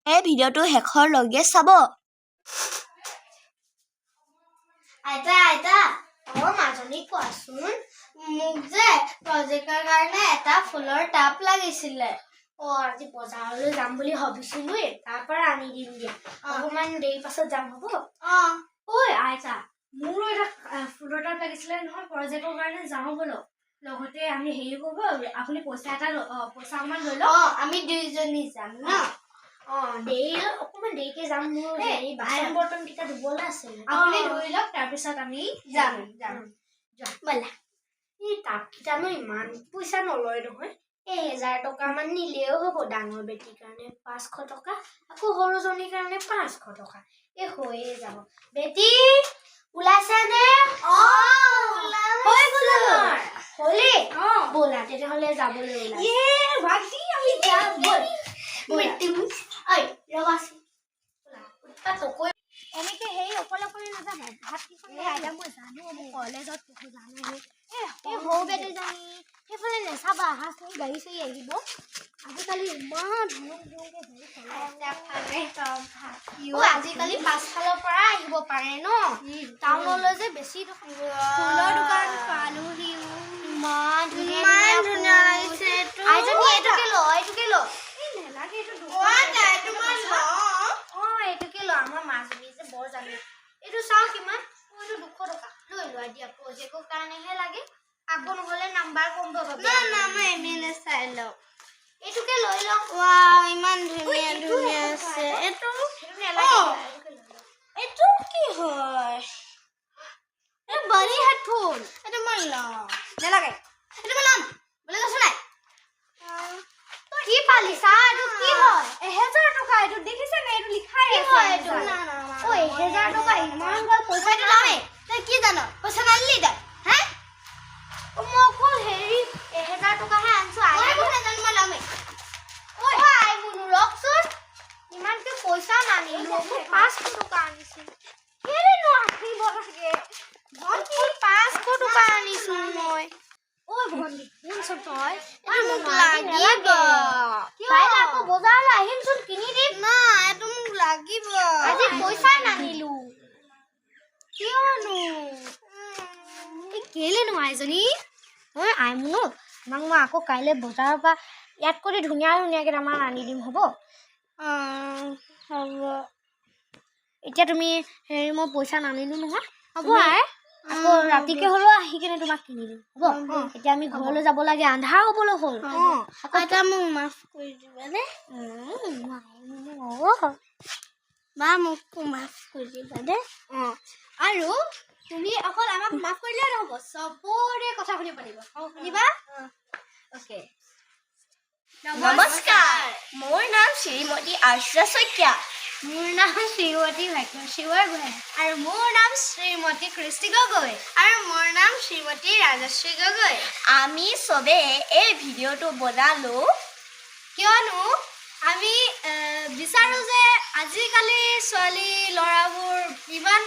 এই ভিডিঅ'টো শেষৰলৈকে চাব। আইতা মোৰ মাজনী কোৱাচোন মোক যে প্ৰজেক্টৰ কাৰণে এটা ফুলৰ টাব লাগিছিলে। আজি বজাৰলৈ যাম বুলি ভাবিছিলো, তাৰ পৰা আনি দিম দিয়া। অকমান দেৰি পাছত যাম হ'ব? ঐ আইতা, মোৰো এটা ফুলৰ টাব লাগিছিলে নহয় প্ৰজেক্টৰ কাৰণে, যাওঁ ব'লো। লগতে আমি হেৰি কৰিব, আপুনি পইচা অকমান লৈ লওক। আমি দুইজনী যাম ন? অকমান দেৰিকে যাম। মোৰ বাচন বৰ্তন কেইটা ধুবলৈ আছে। আপুনি ধুই লওক, তাৰপিছত আমি যাম। ব'লা। এই টাবকেইটানো ইমান পইচা নলয় নহয়। 1000 টকা মান নিলেও হ'ব। ডাঙৰ বেটিৰ কাৰণে 500 টকা, আকৌ সৰুজনীৰ কাৰণে 500 টকা। হৈয়ে যাব। বেটি ওলাইছে নে? ব'লা তেতিয়াহ'লে যাবলৈ এনেকে সেই অকলে নাযাবা। ভাত কিখন মই জানো কলেজত জানো। সৰু বেটিজনী সেইফালে নেচাবা, গাড়ী চাড়ী আহিব। আজিকালি ইমান আজিকালি পাছফালৰ পৰা আহিব পাৰে ন? টাউনলৈ যে বেছি ফুলৰ দোকান পালোহি। ইমান ধুনীয়া লাগিছে। এইটোকে ল। এইটোকে ল। আমাৰ মাজনী যে বৰ জানে। এইটো চাওঁ কিমান? এইটো 200 টকা। লৈ লোৱা দিয়া, প্ৰজেক্টৰ কাৰণেহে লাগে। আকৌ নহ'লে নাম্বাৰ কম পাবা। মই এনে চাই লওঁ। এইটোকে লৈ লওঁ। ইমান ধুনীয়া আছে। এইটো কি হয়? এইটো বডি হেডফোন। এইটো মই লওঁ। নেলাগে। এইটো মই ল'ম। বোলে কৈছো নাই? কি পালি চা? এইটো কি হয়? 1000 টকা। এইটো দেখিছে নে? এইটো লিখাই আছে। 1000 টকা ইমান গ'ল পইচাটো দামে। তই কি জান? পইচা নানিলি তই? মই অকল 1000 টকাহে আনিছো। মই ল'মেই। ৰকচোন, ইমানকে পইচা নানিলো। 500 টকা আনিছো। কেলেনো আহিব লাগে? 500 টকা আনিছো মই। ভণ্টি শুনচোন, তই মোক লাগিব। কাইলৈ আকৌ বজাৰলৈ আহিমচোন, কিনি দিম। এইটো মোক লাগিব। আজি পইচা নানিলো। কিয়নো? কেলেনো আইজনী? আইমুনু, তোমাক মই আকৌ কাইলৈ বজাৰৰ পৰা ইয়াত কৰি ধুনীয়া কেইটামান আনি দিম হ'ব? হ'ব। এতিয়া তুমি মই পইচা নানিলো নহয়, হ'ব? আকৌ ৰাতিকে হ'লেও আহি কেনে তোমাক কিনি দিম হ'ব? এতিয়া আমি ঘৰলৈ যাব লাগে, আন্ধাৰ হ'বলৈ হ'ল। আইতা মোক মাফ কৰি দিবা দে। মোকো মাফ কৰি দিবা দে। আৰু তুমি অকল আমাক মাফ কৰিলে নহ'ব, চবৰে কথা শুনিব লাগিব। শুনিবা? অ'কে। নমস্কাৰ, মোৰ নাম শ্ৰীমতী আৰ্চা শইকীয়া। মোৰ নাম শ্ৰীমতী ভাগ্যশ্ৰী বৰগোহাঁই। আৰু মোৰ নাম শ্ৰীমতী কৃষ্টি গগৈ। আৰু মোৰ নাম শ্ৰীমতী ৰাজশ্ৰী গগৈ। আমি চবে এই ভিডিঅ'টো বনালো কিয়নো আমি বিচাৰো যে আজিকালি ছোৱালী ল'ৰাবোৰ ইমান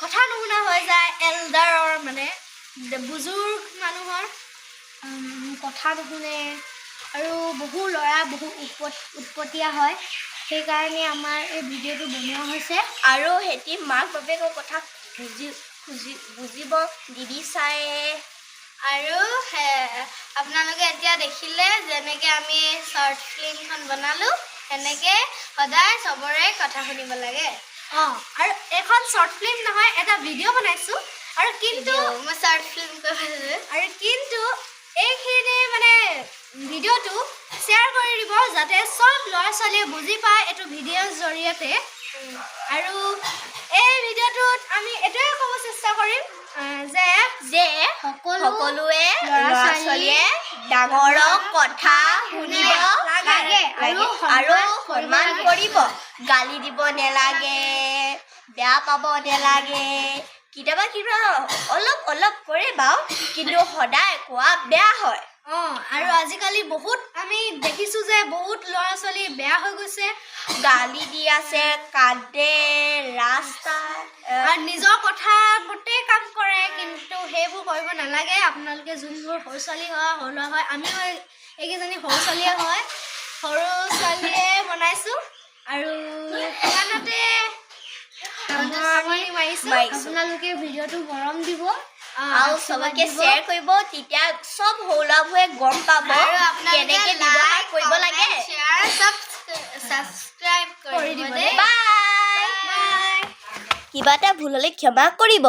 কথা নুশুনা হৈ যায়। এল্ডাৰৰ বুজুৰ্গ মানুহৰ কথা নুশুনে, আৰু বহু ল'ৰা বহু উৎপতীয়া হয়। সেইকাৰণে আমাৰ এই ভিডিঅ'টো বনোৱা হৈছে। আৰু সিহঁতি মাক বাপেকৰ কথা বুজিব নিবিচাৰে। আৰু আপোনালোকে এতিয়া দেখিলে যেনেকৈ আমি শ্বৰ্ট ফিল্মখন বনালোঁ, সেনেকৈ সদায় চবৰে কথা শুনিব লাগে। আৰু এখন শ্বৰ্ট ফিল্ম নহয়, এটা ভিডিঅ' বনাইছোঁ। আৰু কিন্তু মই শ্বৰ্ট ফিল্ম আৰু কিন্তু এইখিনি ভিডিঅ'টো শ্বেয়াৰ কৰি দিব, যাতে চব ল'ৰা ছোৱালীয়ে বুজি পায় এইটো ভিডিঅ'ৰ জৰিয়তে। আৰু এই ভিডিঅ'টোত আমি এইটোৱে ক'ব চেষ্টা কৰিম যে সকলোৱে ল'ৰা ছোৱালীয়ে ডাঙৰক কথা শুনিব লাগে আৰু সন্মান কৰিব। গালি দিব নালাগে, বেয়া পাব নালাগে। কেতিয়াবা অলপ কৰে বাৰু, কিন্তু সদায় কোৱা বেয়া হয়। আৰু আজিকালি বহুত আমি দেখিছোঁ যে বহুত ল'ৰা ছোৱালী বেয়া হৈ গৈছে, গালি দি আছে, কান্দে ৰাস্তাত, আৰু নিজৰ কথা গোটেই কাম কৰে। কিন্তু সেইবোৰ কৰিব নালাগে। আপোনালোকে যোনবোৰ সৰু ছোৱালী হয়, সৰু ল'ৰা হয়, আমিও এইকেইজনী সৰু ছোৱালীয়ে হয়। সৰু ছোৱালীয়ে বনাইছো আৰু দোকানতে মাৰিছো আপোনালোকে ভিডিঅ'টো মৰম দিব আৰু চবকে শ্বেয়াৰ কৰিব তেতিয়া সব সৌলাভয়ে গম পাব কেনেকে ব্যৱহাৰ কৰিব লাগে শ্বেয়াৰ সাবস্ক্ৰাইব কৰি দিব দেই বাই কিবা এটা ভুল হ'লে ক্ষমা কৰিব